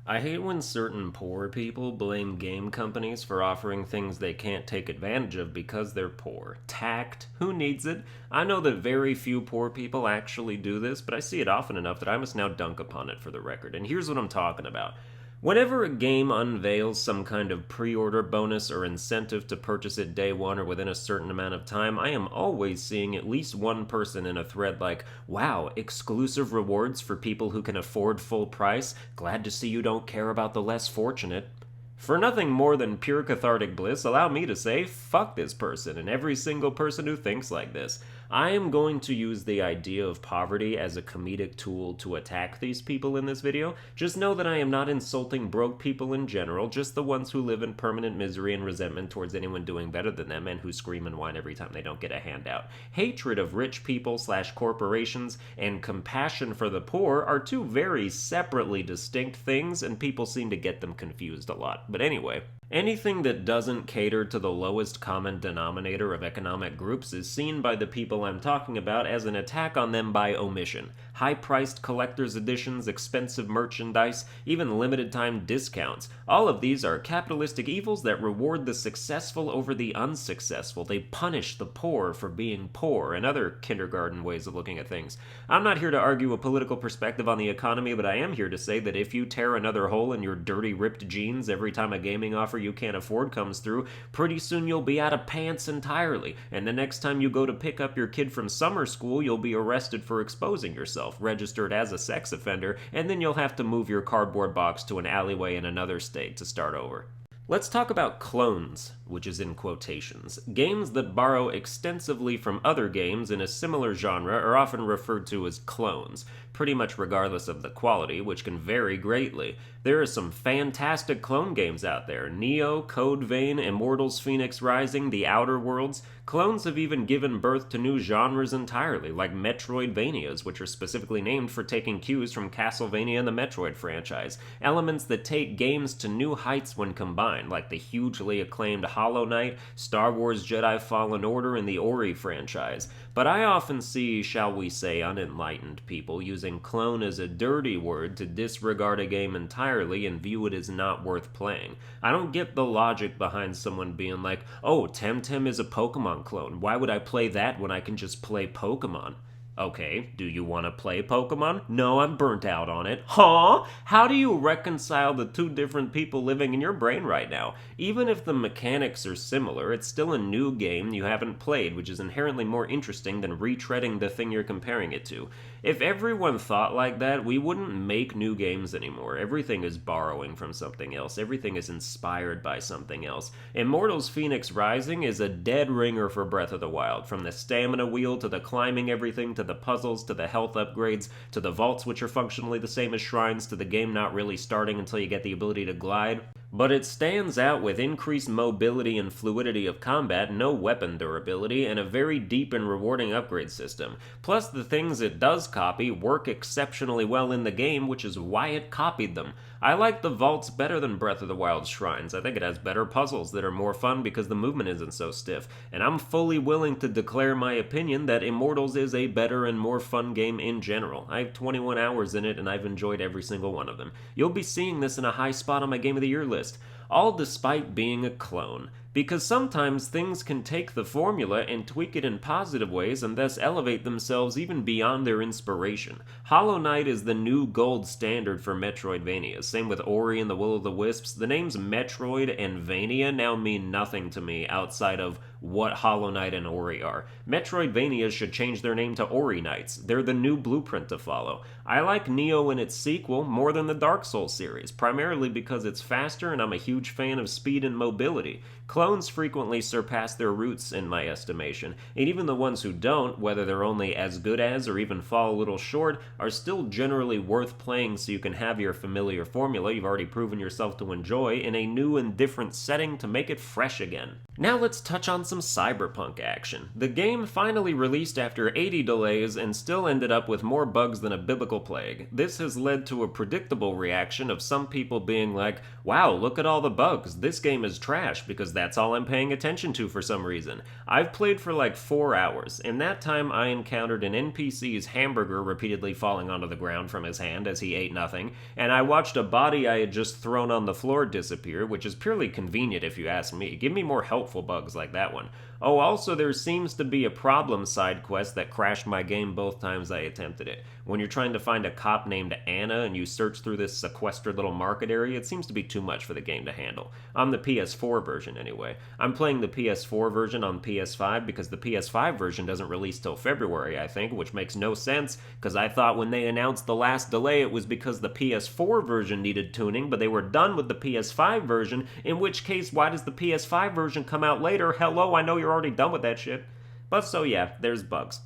I hate when certain poor people blame game companies for offering things they can't take advantage of because they're poor. Tact? Who needs it? I know that very few poor people actually do this, but I see it often enough that I must now dunk upon it for the record. And here's what I'm talking about. Whenever a game unveils some kind of pre order bonus or incentive to purchase it day one or within a certain amount of time, I am always seeing at least one person in a thread like, wow, exclusive rewards for people who can afford full price. Glad to see you don't care about the less fortunate. For nothing more than pure cathartic bliss, allow me to say, fuck this person and every single person who thinks like this. I am going to use the idea of poverty as a comedic tool to attack these people in this video. Just know that I am not insulting broke people in general, just the ones who live in permanent misery and resentment towards anyone doing better than them and who scream and whine every time they don't get a handout. Hatred of rich people / corporations and compassion for the poor are two very separately distinct things, and people seem to get them confused a lot. But anyway, anything that doesn't cater to the lowest common denominator of economic groups is seen by the people I'm talking about as an attack on them by omission. High-priced collector's editions, expensive merchandise, even limited-time discounts. All of these are capitalistic evils that reward the successful over the unsuccessful. They punish the poor for being poor, and other kindergarten ways of looking at things. I'm not here to argue a political perspective on the economy, but I am here to say that if you tear another hole in your dirty, ripped jeans every time a gaming offer you can't afford comes through, pretty soon you'll be out of pants entirely, and the next time you go to pick up your kid from summer school, you'll be arrested for exposing yourself, registered as a sex offender, and then you'll have to move your cardboard box to an alleyway in another state to start over. Let's talk about clones, which is in quotations. Games that borrow extensively from other games in a similar genre are often referred to as clones, pretty much regardless of the quality, which can vary greatly. There are some fantastic clone games out there. Neo, Code Vein, Immortals, Phoenix Rising, The Outer Worlds. Clones have even given birth to new genres entirely, like Metroidvanias, which are specifically named for taking cues from Castlevania and the Metroid franchise. Elements that take games to new heights when combined, like the hugely acclaimed Hollow Knight, Star Wars Jedi Fallen Order, and the Ori franchise. But I often see, shall we say, unenlightened people using clone as a dirty word to disregard a game entirely and view it as not worth playing. I don't get the logic behind someone being like, oh, Temtem is a Pokemon clone. Why would I play that when I can just play Pokemon? Okay, do you want to play Pokemon? No, I'm burnt out on it. Huh? How do you reconcile the two different people living in your brain right now? Even if the mechanics are similar, it's still a new game you haven't played, which is inherently more interesting than retreading the thing you're comparing it to. If everyone thought like that, we wouldn't make new games anymore. Everything is borrowing from something else. Everything is inspired by something else. Immortals Phoenix Rising is a dead ringer for Breath of the Wild, from the stamina wheel to the climbing everything to the puzzles to the health upgrades to the vaults, which are functionally the same as shrines, to the game not really starting until you get the ability to glide. But it stands out with increased mobility and fluidity of combat, no weapon durability, and a very deep and rewarding upgrade system. Plus, the things it does copy work exceptionally well in the game, which is why it copied them. I like the vaults better than Breath of the Wild's shrines. I think it has better puzzles that are more fun because the movement isn't so stiff, and I'm fully willing to declare my opinion that Immortals is a better and more fun game in general. I have 21 hours in it, and I've enjoyed every single one of them. You'll be seeing this in a high spot on my Game of the Year list, all despite being a clone. Because sometimes things can take the formula and tweak it in positive ways and thus elevate themselves even beyond their inspiration. Hollow Knight is the new gold standard for Metroidvania. Same with Ori and the Will of the Wisps. The names Metroid and Vania now mean nothing to me outside of what Hollow Knight and Ori are. Metroidvanias should change their name to Ori Knights. They're the new blueprint to follow. I like Neo and its sequel more than the Dark Souls series, primarily because it's faster and I'm a huge fan of speed and mobility. Clones frequently surpass their roots in my estimation, and even the ones who don't, whether they're only as good as or even fall a little short, are still generally worth playing so you can have your familiar formula you've already proven yourself to enjoy in a new and different setting to make it fresh again. Now let's touch on some Cyberpunk action. The game finally released after 80 delays and still ended up with more bugs than a biblical plague. This has led to a predictable reaction of some people being like, wow, look at all the bugs, this game is trash, because that's all I'm paying attention to for some reason. I've played for like 4 hours. In that time, I encountered an NPC's hamburger repeatedly falling onto the ground from his hand as he ate nothing, and I watched a body I had just thrown on the floor disappear, which is purely convenient if you ask me. Give me more helpful bugs like that one. Oh, also, there seems to be a problem side quest that crashed my game both times I attempted it. When you're trying to find a cop named Anna and you search through this sequestered little market area, it seems to be too much for the game to handle. On the PS4 version, anyway. I'm playing the PS4 version on PS5 because the PS5 version doesn't release till February, I think, which makes no sense, because I thought when they announced the last delay it was because the PS4 version needed tuning, but they were done with the PS5 version, in which case, why does the PS5 version come out later? Hello, I know you're already done with that shit. But so yeah, there's bugs.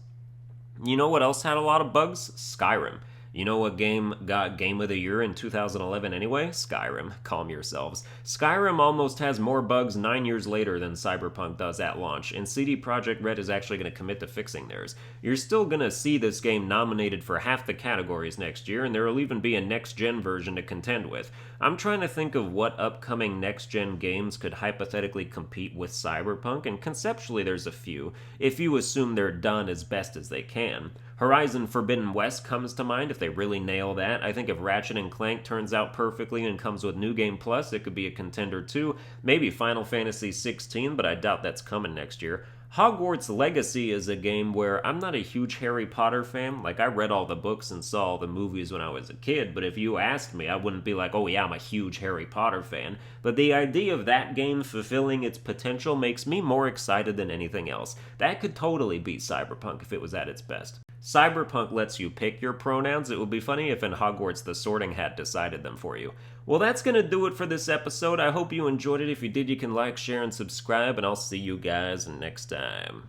You know what else had a lot of bugs? Skyrim. You know what game got Game of the Year in 2011 anyway? Skyrim. Calm yourselves. Skyrim almost has more bugs 9 years later than Cyberpunk does at launch, and CD Projekt Red is actually going to commit to fixing theirs. You're still going to see this game nominated for half the categories next year, and there will even be a next-gen version to contend with. I'm trying to think of what upcoming next-gen games could hypothetically compete with Cyberpunk, and conceptually there's a few, if you assume they're done as best as they can. Horizon Forbidden West comes to mind if they really nail that. I think if Ratchet & Clank turns out perfectly and comes with New Game Plus, it could be a contender too. Maybe Final Fantasy 16, but I doubt that's coming next year. Hogwarts Legacy is a game where I'm not a huge Harry Potter fan. Like, I read all the books and saw all the movies when I was a kid, but if you asked me, I wouldn't be like, oh yeah, I'm a huge Harry Potter fan. But the idea of that game fulfilling its potential makes me more excited than anything else. That could totally beat Cyberpunk if it was at its best. Cyberpunk lets you pick your pronouns. It would be funny if in Hogwarts the Sorting Hat decided them for you. Well, that's going to do it for this episode. I hope you enjoyed it. If you did, you can like, share, and subscribe, and I'll see you guys next time.